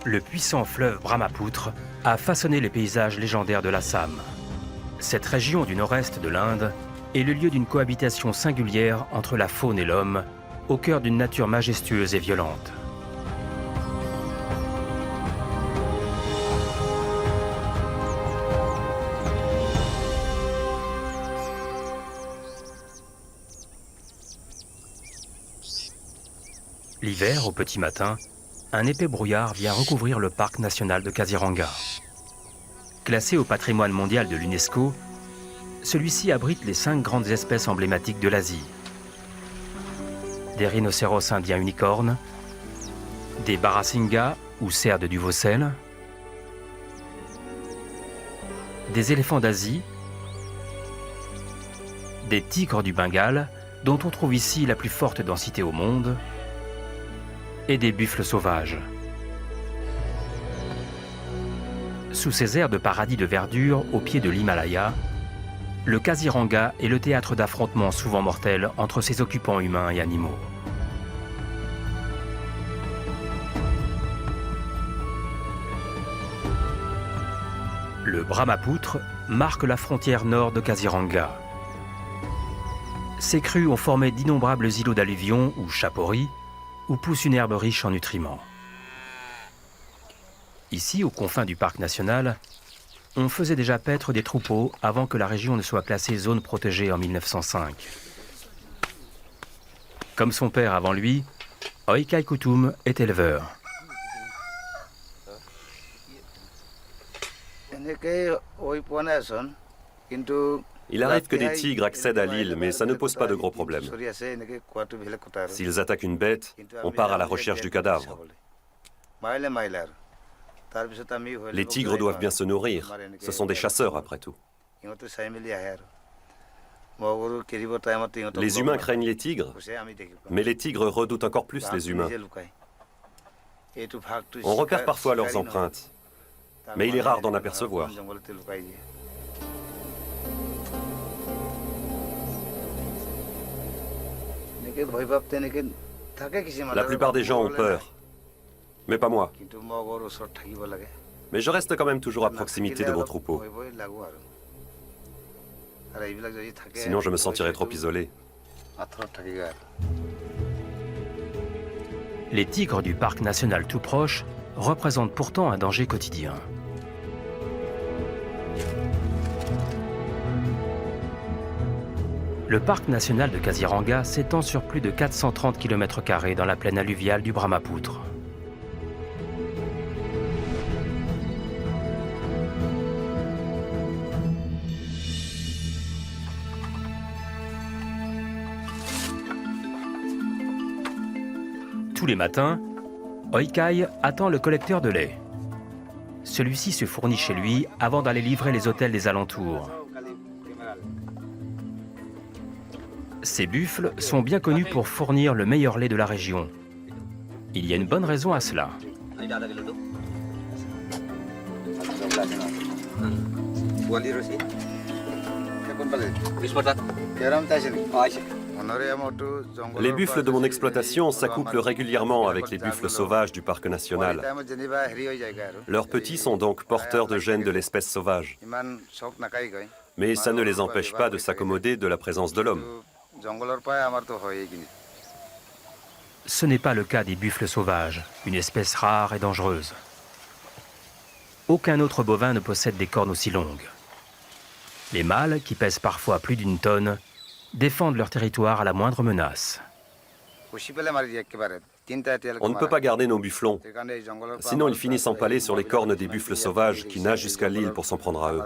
Le puissant fleuve Brahmapoutre a façonné les paysages légendaires de l'Assam. Cette région du nord-est de l'Inde est le lieu d'une cohabitation singulière entre la faune et l'homme, au cœur d'une nature majestueuse et violente. L'hiver, au petit matin, un épais brouillard vient recouvrir le parc national de Kaziranga. Classé au patrimoine mondial de l'UNESCO, celui-ci abrite les 5 grandes espèces emblématiques de l'Asie. Des rhinocéros indiens unicornes, des barassingas ou cerfs de Duvaucel, des éléphants d'Asie, des tigres du Bengale, dont on trouve ici la plus forte densité au monde, et des buffles sauvages. Sous ces airs de paradis de verdure au pied de l'Himalaya, le Kaziranga est le théâtre d'affrontements souvent mortels entre ses occupants humains et animaux. Le Brahmapoutre marque la frontière nord de Kaziranga. Ces crues ont formé d'innombrables îlots d'alluvions ou chaporis, où pousse une herbe riche en nutriments. Ici, aux confins du parc national, on faisait déjà paître des troupeaux avant que la région ne soit classée zone protégée en 1905. Comme son père avant lui, Oikai Kutum est éleveur. Il arrive que des tigres accèdent à l'île, mais ça ne pose pas de gros problèmes. S'ils attaquent une bête, on part à la recherche du cadavre. Les tigres doivent bien se nourrir. Ce sont des chasseurs, après tout. Les humains craignent les tigres, mais les tigres redoutent encore plus les humains. On repère parfois leurs empreintes, mais il est rare d'en apercevoir. La plupart des gens ont peur, mais pas moi. Mais je reste quand même toujours à proximité de mon troupeau. Sinon, je me sentirais trop isolé. Les tigres du parc national tout proche représentent pourtant un danger quotidien. Le parc national de Kaziranga s'étend sur plus de 430 km² dans la plaine alluviale du Brahmapoutre. Tous les matins, Oikai attend le collecteur de lait. Celui-ci se fournit chez lui avant d'aller livrer les hôtels des alentours. Ces buffles sont bien connus pour fournir le meilleur lait de la région. Il y a une bonne raison à cela. Les buffles de mon exploitation s'accouplent régulièrement avec les buffles sauvages du parc national. Leurs petits sont donc porteurs de gènes de l'espèce sauvage. Mais ça ne les empêche pas de s'accommoder de la présence de l'homme. Ce n'est pas le cas des buffles sauvages, une espèce rare et dangereuse. Aucun autre bovin ne possède des cornes aussi longues. Les mâles, qui pèsent parfois plus d'1 tonne, défendent leur territoire à la moindre menace. On ne peut pas garder nos bufflons, sinon ils finissent empalés sur les cornes des buffles sauvages qui nagent jusqu'à l'île pour s'en prendre à eux.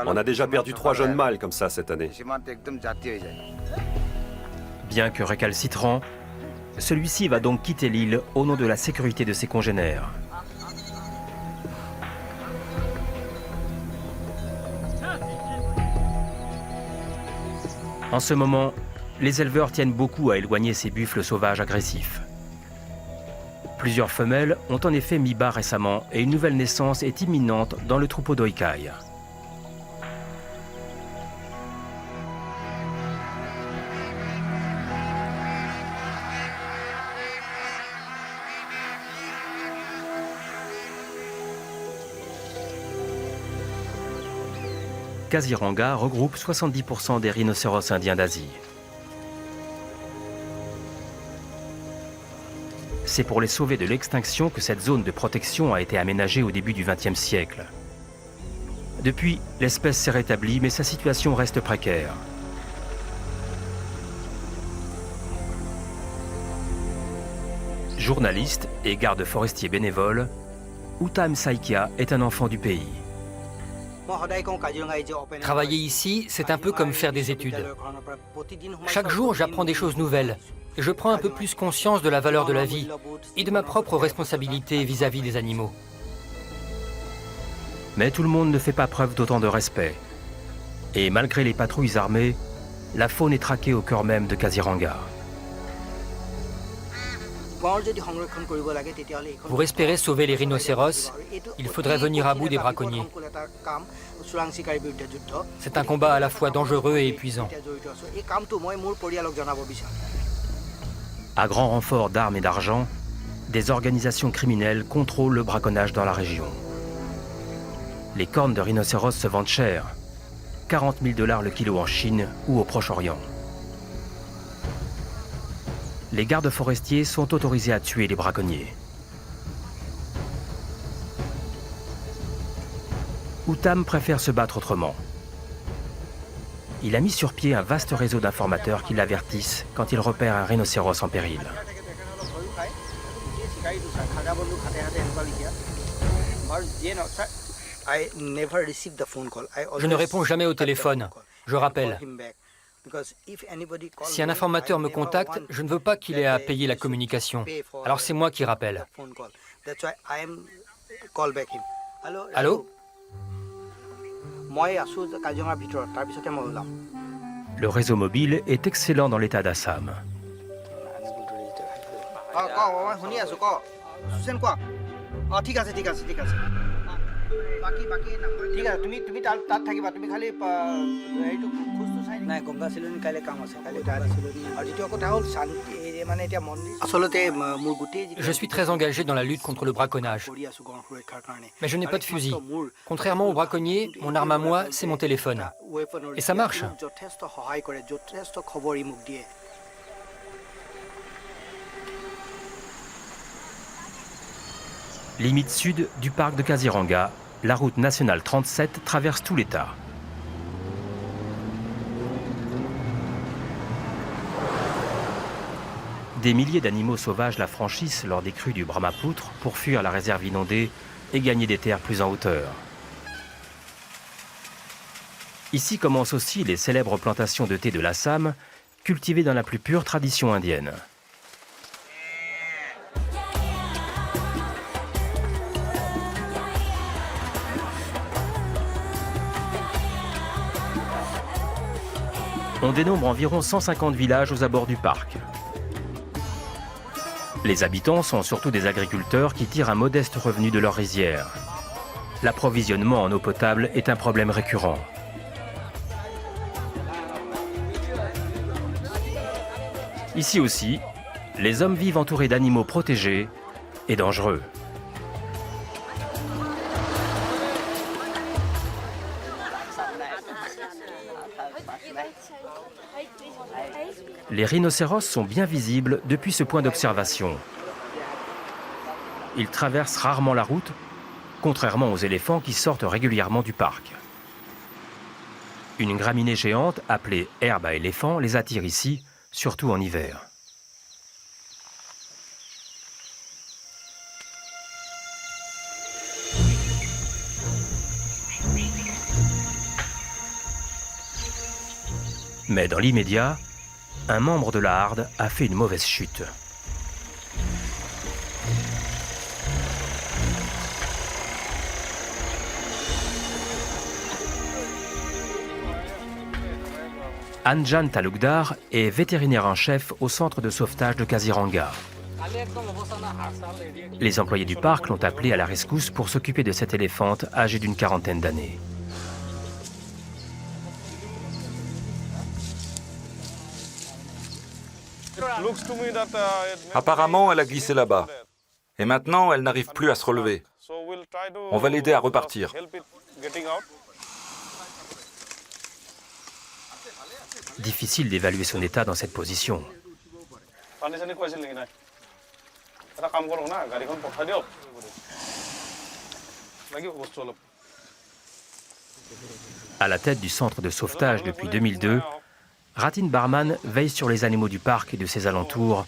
On a déjà perdu 3 jeunes mâles comme ça cette année. Bien que récalcitrant, celui-ci va donc quitter l'île au nom de la sécurité de ses congénères. En ce moment, les éleveurs tiennent beaucoup à éloigner ces buffles sauvages agressifs. Plusieurs femelles ont en effet mis bas récemment et une nouvelle naissance est imminente dans le troupeau d'Oikai. Kaziranga regroupe 70% des rhinocéros indiens d'Asie. C'est pour les sauver de l'extinction que cette zone de protection a été aménagée au début du XXe siècle. Depuis, l'espèce s'est rétablie, mais sa situation reste précaire. Journaliste et garde forestier bénévole, Uttam Saikia est un enfant du pays. Travailler ici, c'est un peu comme faire des études. Chaque jour, j'apprends des choses nouvelles et je prends un peu plus conscience de la valeur de la vie et de ma propre responsabilité vis-à-vis des animaux. Mais tout le monde ne fait pas preuve d'autant de respect. Et malgré les patrouilles armées, la faune est traquée au cœur même de Kaziranga. Pour espérer sauver les rhinocéros, il faudrait venir à bout des braconniers. C'est un combat à la fois dangereux et épuisant. À grand renfort d'armes et d'argent, des organisations criminelles contrôlent le braconnage dans la région. Les cornes de rhinocéros se vendent cher, 40 000 $ le kilo en Chine ou au Proche-Orient. Les gardes forestiers sont autorisés à tuer les braconniers. Uttam préfère se battre autrement. Il a mis sur pied un vaste réseau d'informateurs qui l'avertissent quand il repère un rhinocéros en péril. Je ne réponds jamais au téléphone, je rappelle. Si un informateur me contacte, je ne veux pas qu'il ait à payer la communication. Alors c'est moi qui rappelle. Allô ? Le réseau mobile est excellent dans l'état d'Assam. Je suis très engagé dans la lutte contre le braconnage. Mais je n'ai pas de fusil. Contrairement aux braconniers, mon arme à moi, c'est mon téléphone. Et ça marche. Limite sud du parc de Kaziranga, la route nationale 37 traverse tout l'État. Des milliers d'animaux sauvages la franchissent lors des crues du Brahmapoutre pour fuir la réserve inondée et gagner des terres plus en hauteur. Ici commencent aussi les célèbres plantations de thé de l'Assam, cultivées dans la plus pure tradition indienne. On dénombre environ 150 villages aux abords du parc. Les habitants sont surtout des agriculteurs qui tirent un modeste revenu de leurs rizières. L'approvisionnement en eau potable est un problème récurrent. Ici aussi, les hommes vivent entourés d'animaux protégés et dangereux. Les rhinocéros sont bien visibles depuis ce point d'observation. Ils traversent rarement la route, contrairement aux éléphants qui sortent régulièrement du parc. Une graminée géante appelée herbe à éléphant les attire ici, surtout en hiver. Mais dans l'immédiat, un membre de la Harde a fait une mauvaise chute. Anjan Talukdar est vétérinaire en chef au centre de sauvetage de Kaziranga. Les employés du parc l'ont appelé à la rescousse pour s'occuper de cette éléphante âgée d'une quarantaine d'années. Apparemment, elle a glissé là-bas. Et maintenant, elle n'arrive plus à se relever. On va l'aider à repartir. Difficile d'évaluer son état dans cette position. À la tête du centre de sauvetage depuis 2002, Ratin Barman veille sur les animaux du parc et de ses alentours,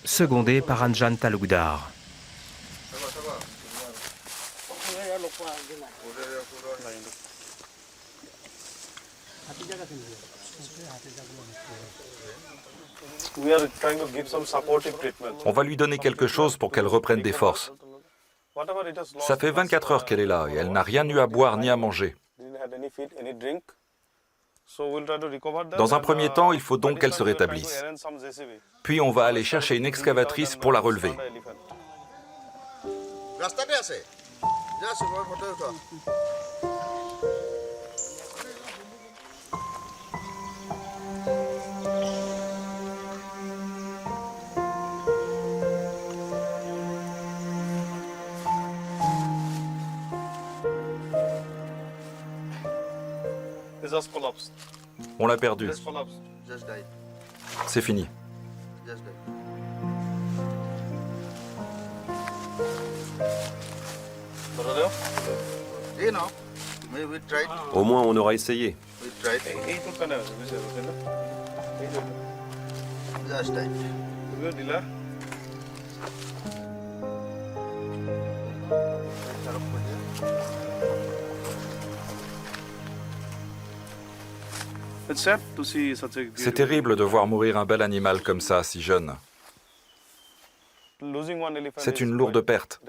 secondé par Anjan Talukdar. On va lui donner quelque chose pour qu'elle reprenne des forces. Ça fait 24 heures qu'elle est là et elle n'a rien eu à boire ni à manger. Dans un premier temps, il faut donc qu'elle se rétablisse. Puis on va aller chercher une excavatrice pour la relever. On l'a perdu. C'est fini. Au moins, on aura essayé. C'est terrible de voir mourir un bel animal comme ça, si jeune. C'est une lourde perte.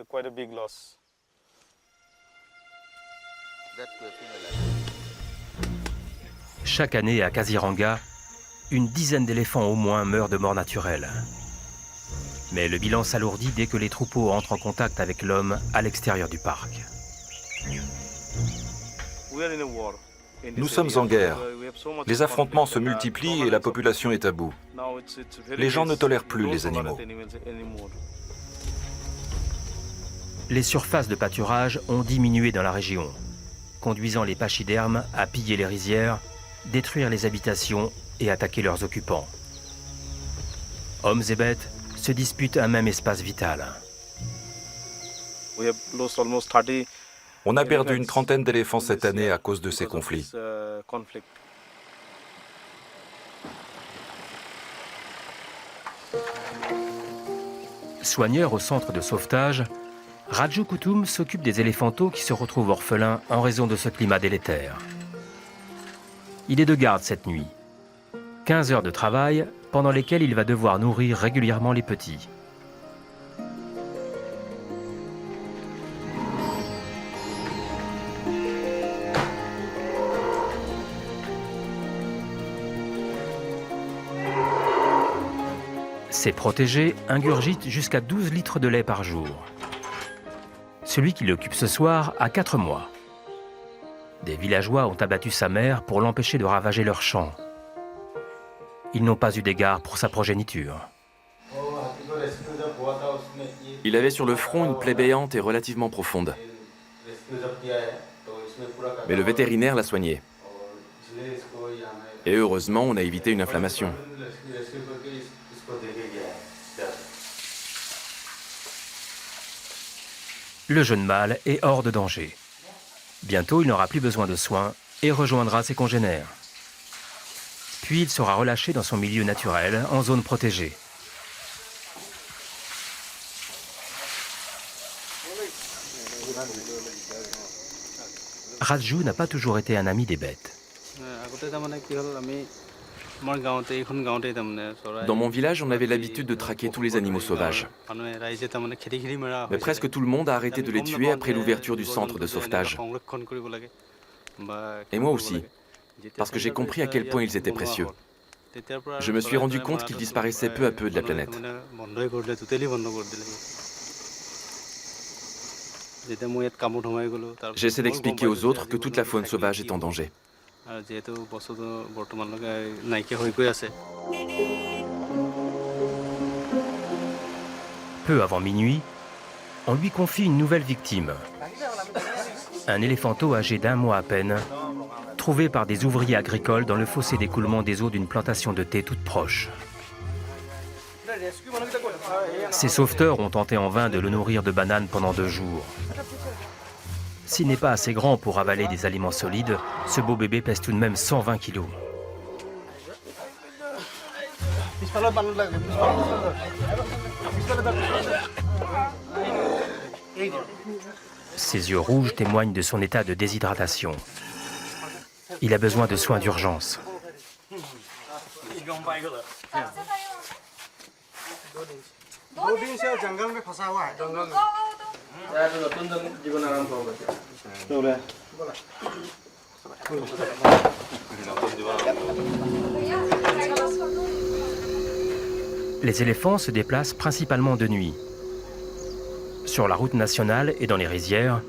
Chaque année à Kaziranga, une dizaine d'éléphants au moins meurent de mort naturelle. Mais le bilan s'alourdit dès que les troupeaux entrent en contact avec l'homme à l'extérieur du parc. Nous sommes en guerre. Les affrontements se multiplient et la population est à bout. Les gens ne tolèrent plus les animaux. Les surfaces de pâturage ont diminué dans la région, conduisant les pachydermes à piller les rizières, détruire les habitations et attaquer leurs occupants. Hommes et bêtes se disputent un même espace vital. On a perdu une trentaine d'éléphants cette année à cause de ces conflits. Soigneur au centre de sauvetage, Raju Koutoum s'occupe des éléphantaux qui se retrouvent orphelins en raison de ce climat délétère. Il est de garde cette nuit. 15 heures de travail pendant lesquelles il va devoir nourrir régulièrement les petits. Ses protégés ingurgitent jusqu'à 12 litres de lait par jour. Celui qui l'occupe ce soir a 4 mois. Des villageois ont abattu sa mère pour l'empêcher de ravager leurs champs. Ils n'ont pas eu d'égard pour sa progéniture. Il avait sur le front une plaie béante et relativement profonde. Mais le vétérinaire l'a soigné. Et heureusement, on a évité une inflammation. Le jeune mâle est hors de danger. Bientôt, il n'aura plus besoin de soins et rejoindra ses congénères. Puis il sera relâché dans son milieu naturel, en zone protégée. Raju n'a pas toujours été un ami des bêtes. Dans mon village, on avait l'habitude de traquer tous les animaux sauvages. Mais presque tout le monde a arrêté de les tuer après l'ouverture du centre de sauvetage. Et moi aussi, parce que j'ai compris à quel point ils étaient précieux. Je me suis rendu compte qu'ils disparaissaient peu à peu de la planète. J'essaie d'expliquer aux autres que toute la faune sauvage est en danger. Peu avant minuit, on lui confie une nouvelle victime. Un éléphanteau âgé d'1 mois à peine, retrouvés par des ouvriers agricoles dans le fossé d'écoulement des eaux d'une plantation de thé toute proche. Ces sauveteurs ont tenté en vain de le nourrir de bananes pendant 2 jours. S'il n'est pas assez grand pour avaler des aliments solides, ce beau bébé pèse tout de même 120 kilos. Ses yeux rouges témoignent de son état de déshydratation. Il a besoin de soins d'urgence. Les éléphants se déplacent principalement de nuit. Sur la route nationale et dans les rizières,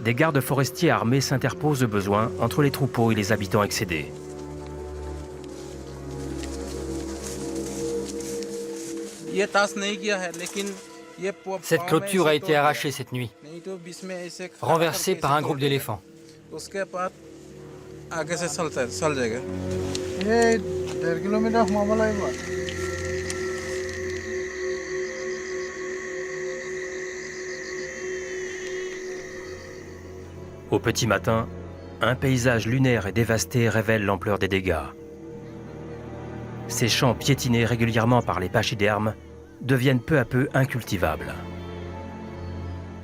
des gardes forestiers armés s'interposent au besoin entre les troupeaux et les habitants excédés. Cette clôture a été arrachée cette nuit, renversée par un groupe d'éléphants. Au petit matin, un paysage lunaire et dévasté révèle l'ampleur des dégâts. Ces champs piétinés régulièrement par les pachydermes deviennent peu à peu incultivables.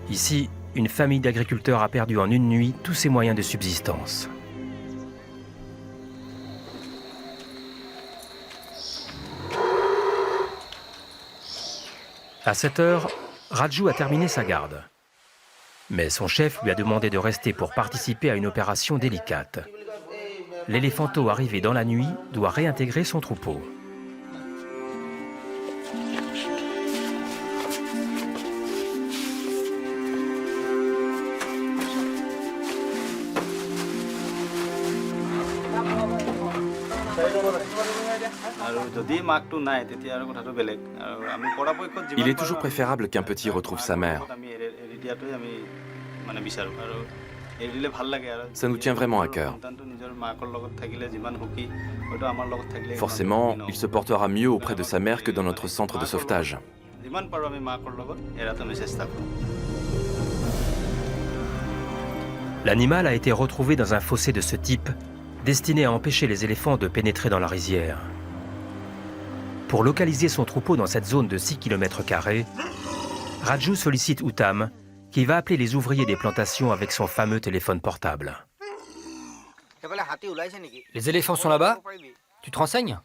Ici, une famille d'agriculteurs a perdu en une nuit tous ses moyens de subsistance. À 7 heures, Raju a terminé sa garde. Mais son chef lui a demandé de rester pour participer à une opération délicate. L'éléphanteau arrivé dans la nuit doit réintégrer son troupeau. Il est toujours préférable qu'un petit retrouve sa mère. Ça nous tient vraiment à cœur. Forcément, il se portera mieux auprès de sa mère que dans notre centre de sauvetage. L'animal a été retrouvé dans un fossé de ce type, destiné à empêcher les éléphants de pénétrer dans la rizière. Pour localiser son troupeau dans cette zone de 6 km², Raju sollicite Uttam, qui va appeler les ouvriers des plantations avec son fameux téléphone portable. Les éléphants sont là-bas? Tu te renseignes?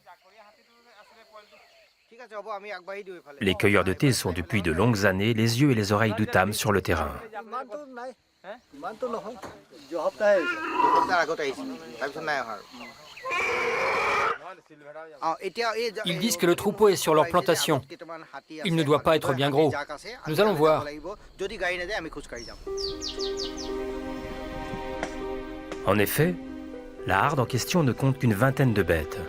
Les cueilleurs de thé sont depuis de longues années les yeux et les oreilles d'Uttam sur le terrain. Ils disent que le troupeau est sur leur plantation. Il ne doit pas être bien gros. Nous allons voir. En effet, la harde en question ne compte qu'une vingtaine de bêtes.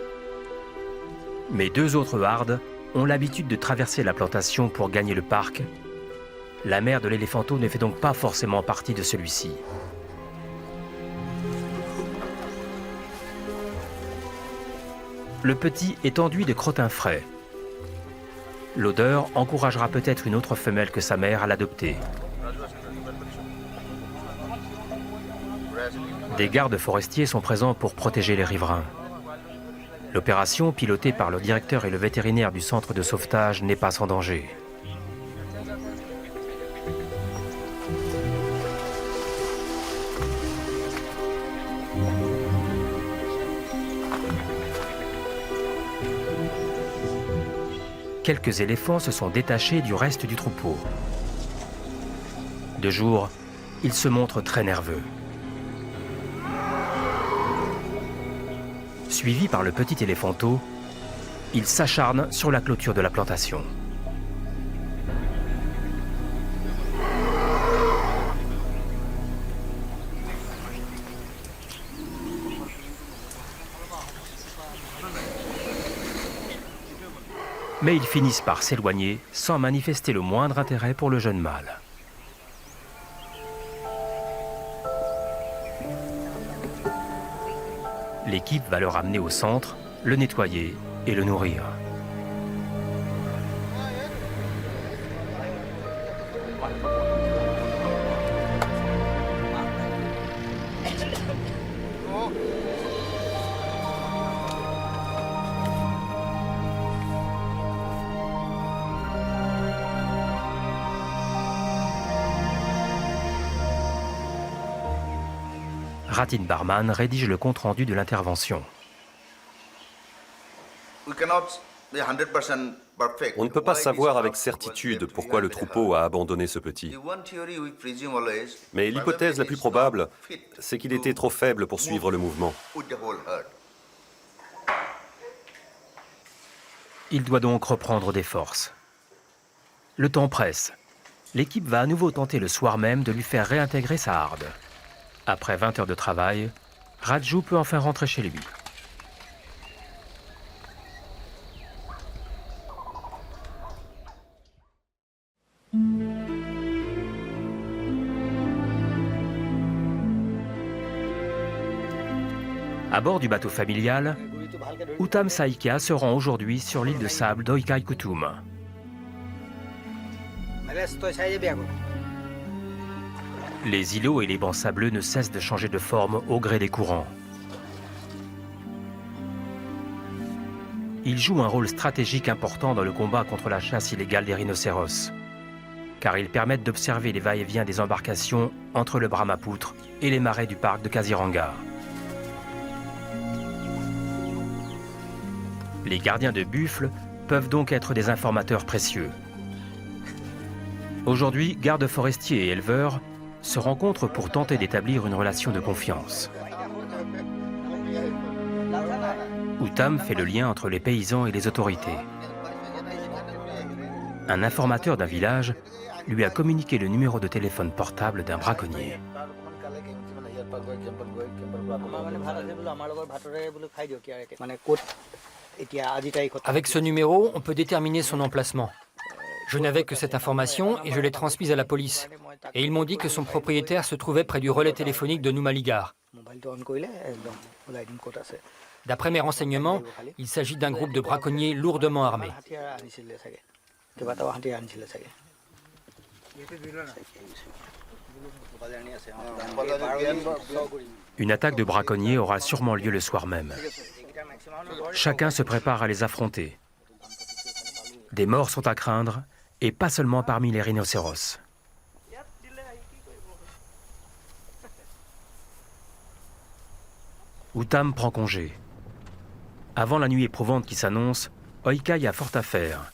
Mais 2 autres hardes ont l'habitude de traverser la plantation pour gagner le parc. La mère de l'éléphanteau ne fait donc pas forcément partie de celui-ci. Le petit est enduit de crottin frais. L'odeur encouragera peut-être une autre femelle que sa mère à l'adopter. Des gardes forestiers sont présents pour protéger les riverains. L'opération, pilotée par le directeur et le vétérinaire du centre de sauvetage, n'est pas sans danger. Quelques éléphants se sont détachés du reste du troupeau. De jour, ils se montrent très nerveux. Suivi par le petit éléphanteau, ils s'acharnent sur la clôture de la plantation. Mais ils finissent par s'éloigner sans manifester le moindre intérêt pour le jeune mâle. L'équipe va le ramener au centre, le nettoyer et le nourrir. Ratin Barman rédige le compte-rendu de l'intervention. On ne peut pas savoir avec certitude pourquoi le troupeau a abandonné ce petit. Mais l'hypothèse la plus probable, c'est qu'il était trop faible pour suivre le mouvement. Il doit donc reprendre des forces. Le temps presse. L'équipe va à nouveau tenter le soir même de lui faire réintégrer sa harde. Après 20 heures de travail, Raju peut enfin rentrer chez lui. À bord du bateau familial, Uttam Saikia se rend aujourd'hui sur l'île de sable d'Oikai Kutum. Les îlots et les bancs sableux ne cessent de changer de forme au gré des courants. Ils jouent un rôle stratégique important dans le combat contre la chasse illégale des rhinocéros, car ils permettent d'observer les va-et-vient des embarcations entre le Brahmapoutre et les marais du parc de Kaziranga. Les gardiens de buffles peuvent donc être des informateurs précieux. Aujourd'hui, gardes forestiers et éleveurs se rencontrent pour tenter d'établir une relation de confiance. Uttam fait le lien entre les paysans et les autorités. Un informateur d'un village lui a communiqué le numéro de téléphone portable d'un braconnier. Avec ce numéro, on peut déterminer son emplacement. Je n'avais que cette information et je l'ai transmise à la police. Et ils m'ont dit que son propriétaire se trouvait près du relais téléphonique de Numaligarh. D'après mes renseignements, il s'agit d'un groupe de braconniers lourdement armés. Une attaque de braconniers aura sûrement lieu le soir même. Chacun se prépare à les affronter. Des morts sont à craindre, et pas seulement parmi les rhinocéros. Uttam prend congé. Avant la nuit éprouvante qui s'annonce, Oikai a fort à faire,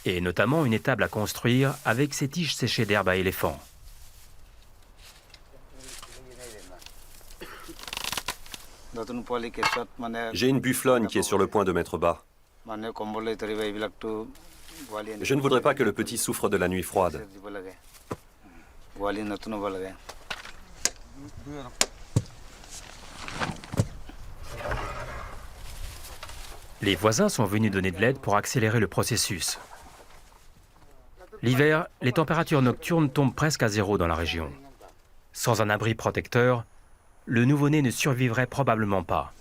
et notamment une étable à construire avec ses tiges séchées d'herbe à éléphant. J'ai une bufflonne qui est sur le point de mettre bas. Je ne voudrais pas que le petit souffre de la nuit froide. Les voisins sont venus donner de l'aide pour accélérer le processus. L'hiver, les températures nocturnes tombent presque à zéro dans la région. Sans un abri protecteur, le nouveau-né ne survivrait probablement pas.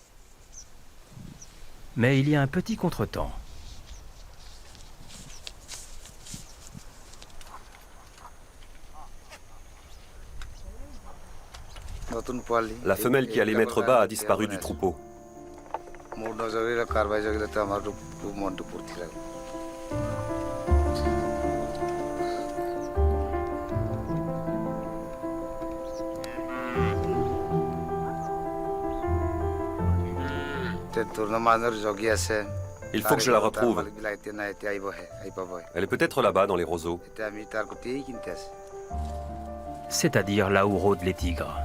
Mais il y a un petit contretemps. La femelle qui allait mettre bas a disparu du troupeau. Il faut que je la retrouve. Elle est peut-être là-bas dans les roseaux. C'est-à-dire là où rôdent les tigres.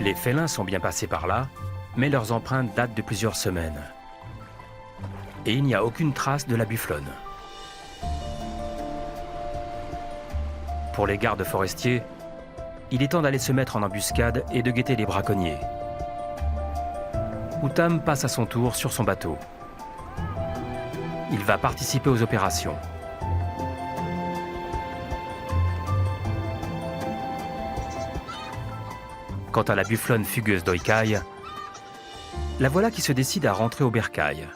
Les félins sont bien passés par là, mais leurs empreintes datent de plusieurs semaines. Et il n'y a aucune trace de la bufflonne. Pour les gardes forestiers, il est temps d'aller se mettre en embuscade et de guetter les braconniers. Uttam passe à son tour sur son bateau. Il va participer aux opérations. Quant à la bufflonne fugueuse d'Oikai, la voilà qui se décide à rentrer au bercail.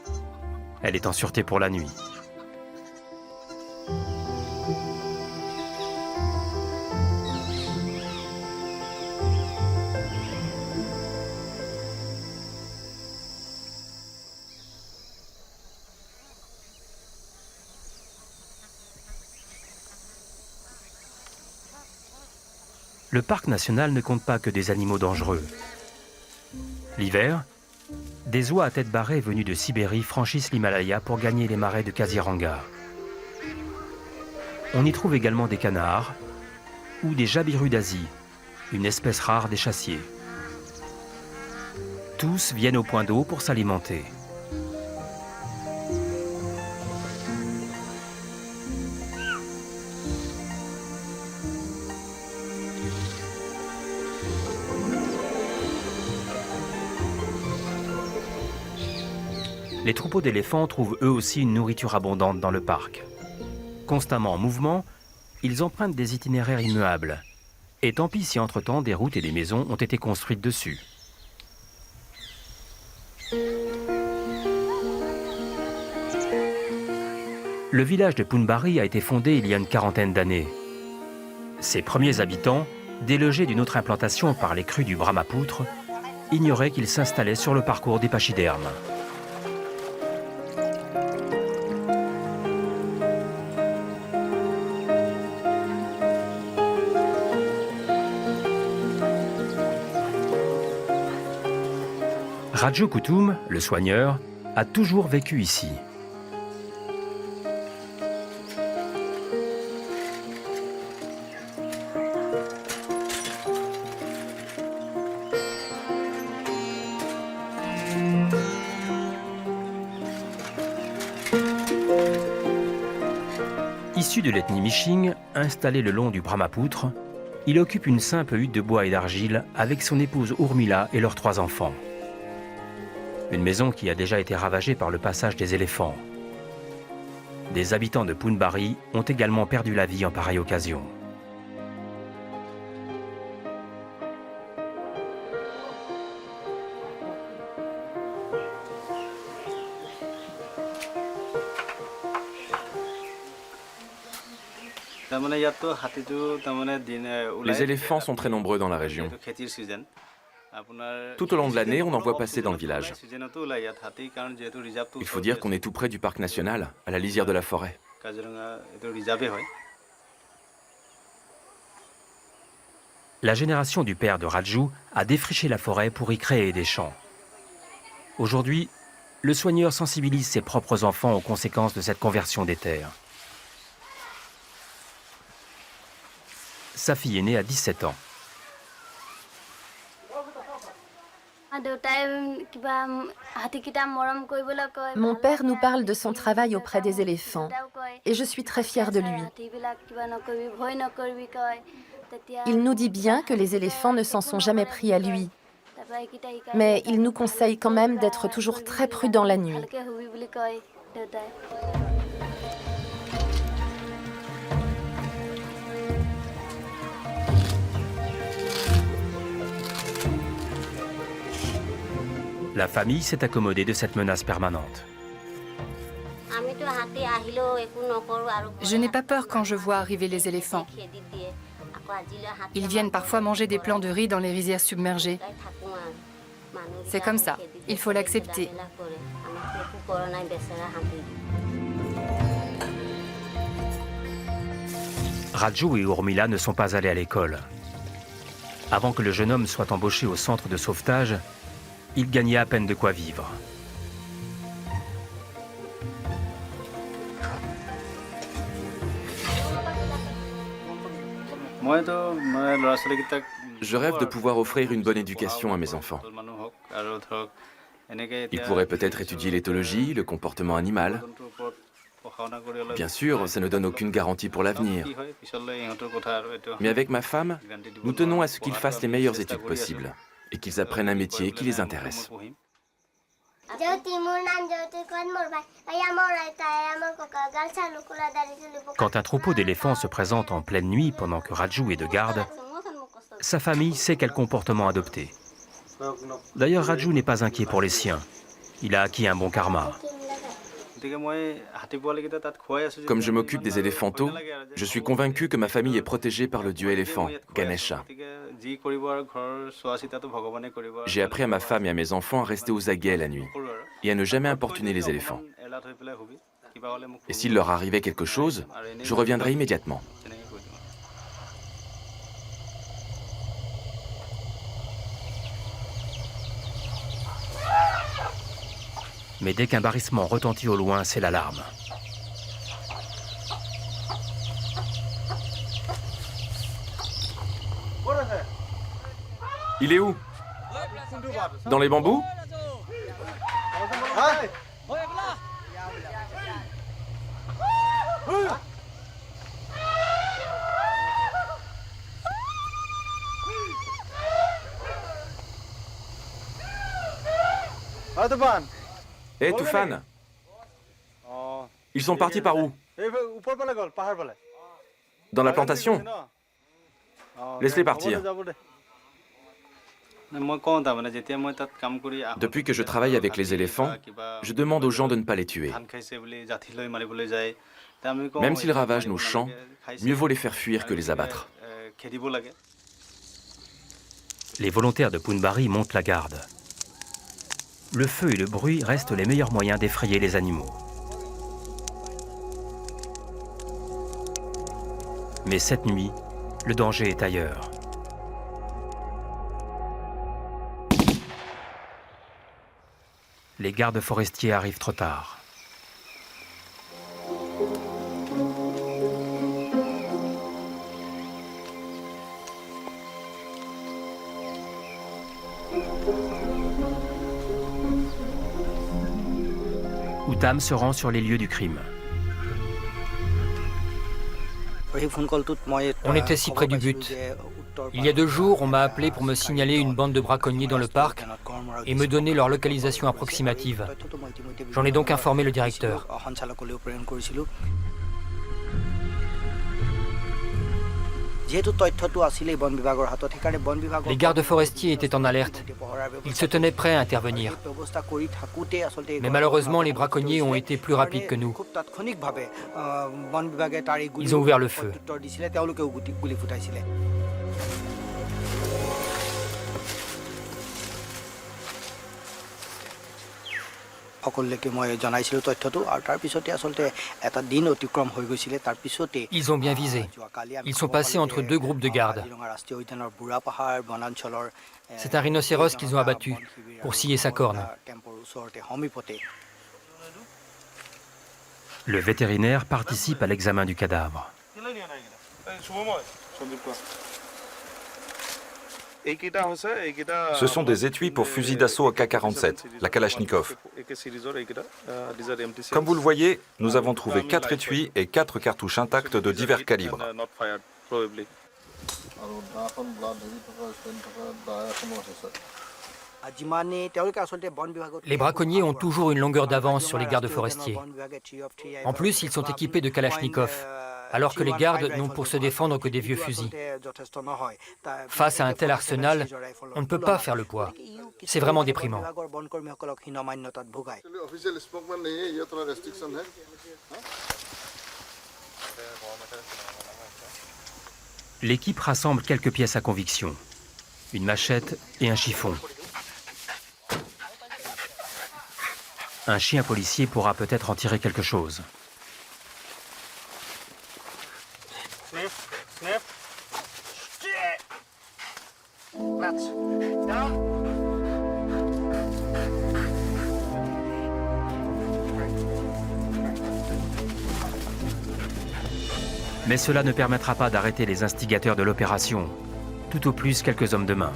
Elle est en sûreté pour la nuit. Le parc national ne compte pas que des animaux dangereux. L'hiver, des oies à tête barrée venues de Sibérie franchissent l'Himalaya pour gagner les marais de Kaziranga. On y trouve également des canards ou des jabirus d'Asie, une espèce rare des chassiers. Tous viennent au point d'eau pour s'alimenter. Les troupeaux d'éléphants trouvent eux aussi une nourriture abondante dans le parc. Constamment en mouvement, ils empruntent des itinéraires immuables. Et tant pis si entre-temps des routes et des maisons ont été construites dessus. Le village de Punbari a été fondé il y a une quarantaine d'années. Ses premiers habitants, délogés d'une autre implantation par les crues du Brahmapoutre, ignoraient qu'ils s'installaient sur le parcours des pachydermes. Raju Koutoum, le soigneur, a toujours vécu ici. Issu de l'ethnie Mishing, installé le long du Brahmapoutre, il occupe une simple hutte de bois et d'argile avec son épouse Urmila et leurs 3 enfants. Une maison qui a déjà été ravagée par le passage des éléphants. Des habitants de Punbari ont également perdu la vie en pareille occasion. Les éléphants sont très nombreux dans la région. Tout au long de l'année, on en voit passer dans le village. Il faut dire qu'on est tout près du parc national, à la lisière de la forêt. La génération du père de Raju a défriché la forêt pour y créer des champs. Aujourd'hui, le soigneur sensibilise ses propres enfants aux conséquences de cette conversion des terres. Sa fille aînée a 17 ans. Mon père nous parle de son travail auprès des éléphants et je suis très fière de lui. Il nous dit bien que les éléphants ne s'en sont jamais pris à lui, mais il nous conseille quand même d'être toujours très prudents la nuit. La famille s'est accommodée de cette menace permanente. Je n'ai pas peur quand je vois arriver les éléphants. Ils viennent parfois manger des plants de riz dans les rizières submergées. C'est comme ça, il faut l'accepter. Raju et Urmila ne sont pas allés à l'école. Avant que le jeune homme soit embauché au centre de sauvetage, il gagnait à peine de quoi vivre. Je rêve de pouvoir offrir une bonne éducation à mes enfants. Ils pourraient peut-être étudier l'éthologie, le comportement animal. Bien sûr, ça ne donne aucune garantie pour l'avenir. Mais avec ma femme, nous tenons à ce qu'ils fassent les meilleures études possibles et qu'ils apprennent un métier qui les intéresse. Quand un troupeau d'éléphants se présente en pleine nuit pendant que Raju est de garde, sa famille sait quel comportement adopter. D'ailleurs, Raju n'est pas inquiet pour les siens. Il a acquis un bon karma. Comme je m'occupe des éléphantos, je suis convaincu que ma famille est protégée par le dieu éléphant, Ganesha. J'ai appris à ma femme et à mes enfants à rester aux aguets la nuit et à ne jamais importuner les éléphants. Et s'il leur arrivait quelque chose, je reviendrai immédiatement. Mais dès qu'un barrissement retentit au loin, c'est l'alarme. Il est où? Dans les bambous? Hé, Toufan, ils sont partis par où? Dans la plantation? Laisse-les partir. Depuis que je travaille avec les éléphants, je demande aux gens de ne pas les tuer. Même s'ils ravagent nos champs, mieux vaut les faire fuir que les abattre. Les volontaires de Poonbari montent la garde. Le feu et le bruit restent les meilleurs moyens d'effrayer les animaux. Mais cette nuit, le danger est ailleurs. Les gardes forestiers arrivent trop tard. Uttam se rend sur les lieux du crime. On était si près du but. Il y a 2 jours, on m'a appelé pour me signaler une bande de braconniers dans le parc et me donner leur localisation approximative. J'en ai donc informé le directeur. Les gardes forestiers étaient en alerte. Ils se tenaient prêts à intervenir. Mais malheureusement, les braconniers ont été plus rapides que nous. Ils ont ouvert le feu. Ils ont bien visé. Ils sont passés entre 2 groupes de gardes. C'est un rhinocéros qu'ils ont abattu pour scier sa corne. Le vétérinaire participe à l'examen du cadavre. Ce sont des étuis pour fusil d'assaut AK-47, la Kalachnikov. Comme vous le voyez, nous avons trouvé 4 étuis et 4 cartouches intactes de divers calibres. Les braconniers ont toujours une longueur d'avance sur les gardes forestiers. En plus, ils sont équipés de Kalachnikov, alors que les gardes n'ont pour se défendre que des vieux fusils. Face à un tel arsenal, on ne peut pas faire le poids. C'est vraiment déprimant. L'équipe rassemble quelques pièces à conviction. Une machette et un chiffon. Un chien policier pourra peut-être en tirer quelque chose. Mais cela ne permettra pas d'arrêter les instigateurs de l'opération, tout au plus quelques hommes de main.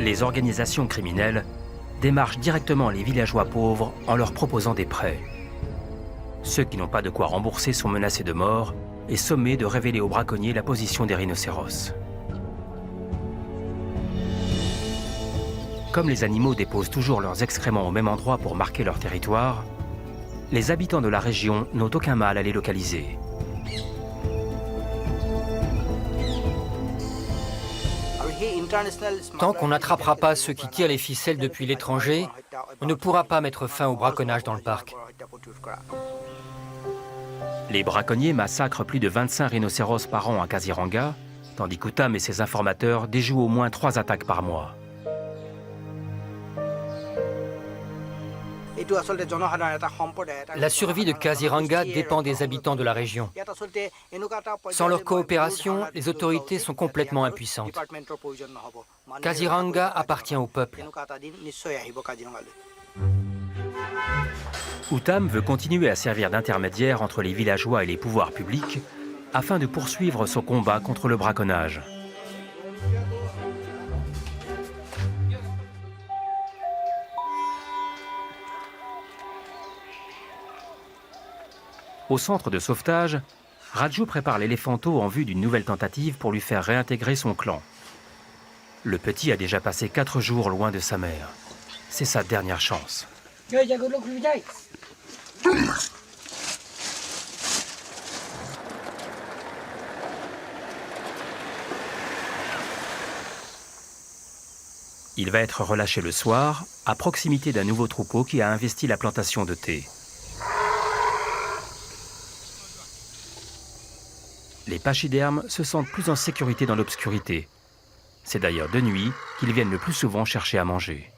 Les organisations criminelles démarchent directement les villageois pauvres en leur proposant des prêts. Ceux qui n'ont pas de quoi rembourser sont menacés de mort et sommés de révéler aux braconniers la position des rhinocéros. Comme les animaux déposent toujours leurs excréments au même endroit pour marquer leur territoire, les habitants de la région n'ont aucun mal à les localiser. Tant qu'on n'attrapera pas ceux qui tirent les ficelles depuis l'étranger, on ne pourra pas mettre fin au braconnage dans le parc. Les braconniers massacrent plus de 25 rhinocéros par an à Kaziranga, tandis qu'Outam et ses informateurs déjouent au moins 3 attaques par mois. La survie de Kaziranga dépend des habitants de la région. Sans leur coopération, les autorités sont complètement impuissantes. Kaziranga appartient au peuple. Outam veut continuer à servir d'intermédiaire entre les villageois et les pouvoirs publics afin de poursuivre son combat contre le braconnage. Au centre de sauvetage, Raju prépare l'éléphanto en vue d'une nouvelle tentative pour lui faire réintégrer son clan. Le petit a déjà passé 4 jours loin de sa mère. C'est sa dernière chance. Il va être relâché le soir, à proximité d'un nouveau troupeau qui a investi la plantation de thé. Les pachydermes se sentent plus en sécurité dans l'obscurité. C'est d'ailleurs de nuit qu'ils viennent le plus souvent chercher à manger.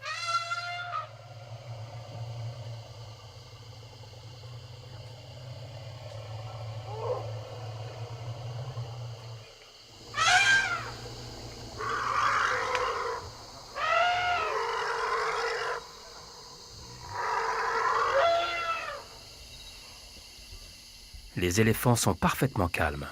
Les éléphants sont parfaitement calmes.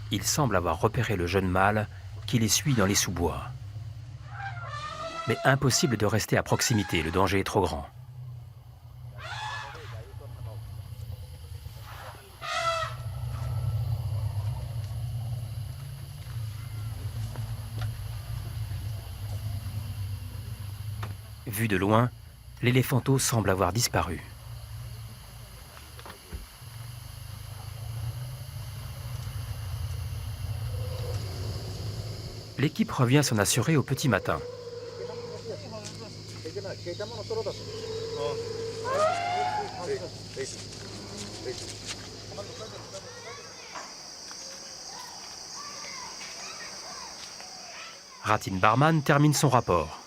Il semble avoir repéré le jeune mâle qui les suit dans les sous-bois. Mais impossible de rester à proximité, le danger est trop grand. Vu de loin, l'éléphanto semble avoir disparu. L'équipe revient s'en assurer au petit matin. Ratin Barman termine son rapport.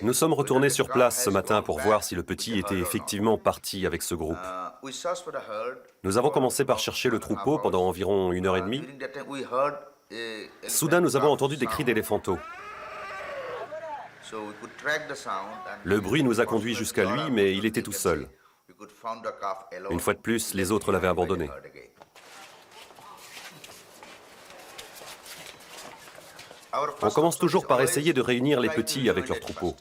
Nous sommes retournés sur place ce matin pour voir si le petit était effectivement parti avec ce groupe. Nous avons commencé par chercher le troupeau pendant environ 1h30. Soudain, nous avons entendu des cris d'éléphanto. Le bruit nous a conduits jusqu'à lui, mais il était tout seul. Une fois de plus, les autres l'avaient abandonné. On commence toujours par essayer de réunir les petits avec leur troupeau.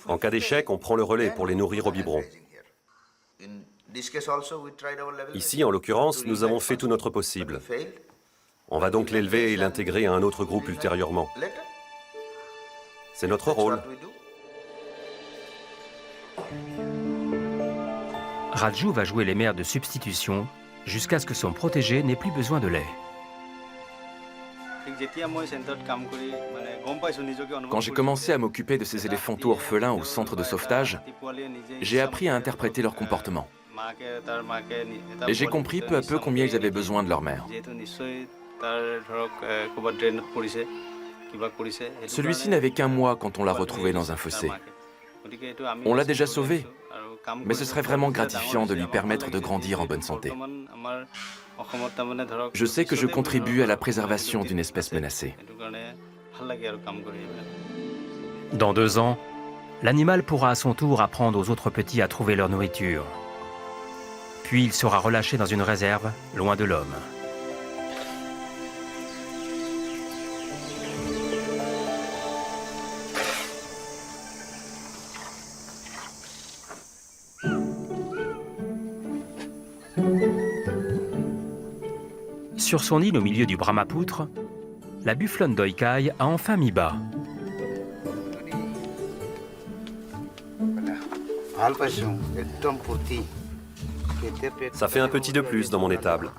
En cas d'échec, on prend le relais pour les nourrir au biberon. Ici, en l'occurrence, nous avons fait tout notre possible. On va donc l'élever et l'intégrer à un autre groupe ultérieurement. C'est notre rôle. Raju va jouer les mères de substitution jusqu'à ce que son protégé n'ait plus besoin de lait. Quand j'ai commencé à m'occuper de ces éléphantos orphelins au centre de sauvetage, j'ai appris à interpréter leur comportement. Et j'ai compris peu à peu combien ils avaient besoin de leur mère. Celui-ci n'avait qu'un mois quand on l'a retrouvé dans un fossé. On l'a déjà sauvé, mais ce serait vraiment gratifiant de lui permettre de grandir en bonne santé. Je sais que je contribue à la préservation d'une espèce menacée. Dans 2 ans, l'animal pourra à son tour apprendre aux autres petits à trouver leur nourriture. Puis il sera relâché dans une réserve, loin de l'homme. Sur son île au milieu du Brahmapoutre, la bufflonne d'Oikai a enfin mis bas. Ça fait un petit de plus dans mon étable.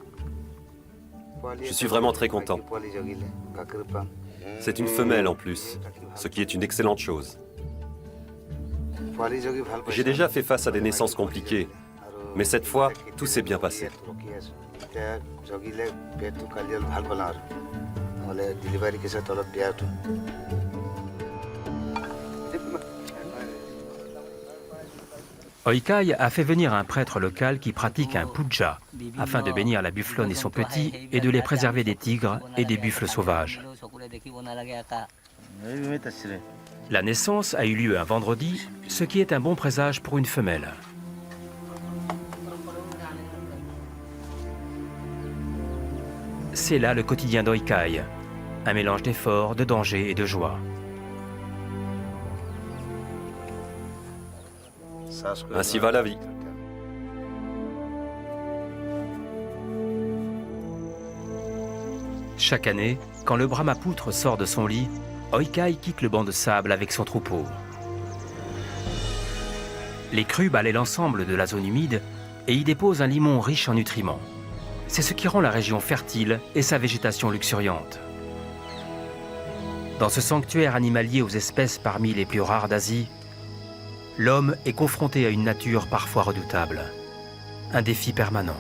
Je suis vraiment très content. C'est une femelle en plus, ce qui est une excellente chose. J'ai déjà fait face à des naissances compliquées, mais cette fois, tout s'est bien passé. Oikai a fait venir un prêtre local qui pratique un puja afin de bénir la bufflonne et son petit et de les préserver des tigres et des buffles sauvages. La naissance a eu lieu un vendredi, ce qui est un bon présage pour une femelle. C'est là le quotidien d'Oikai, un mélange d'efforts, de danger et de joie. Ainsi va la vie. Chaque année, quand le Brahmapoutre sort de son lit, Oikai quitte le banc de sable avec son troupeau. Les crues balaient l'ensemble de la zone humide et y déposent un limon riche en nutriments. C'est ce qui rend la région fertile et sa végétation luxuriante. Dans ce sanctuaire animalier aux espèces parmi les plus rares d'Asie, l'homme est confronté à une nature parfois redoutable, un défi permanent.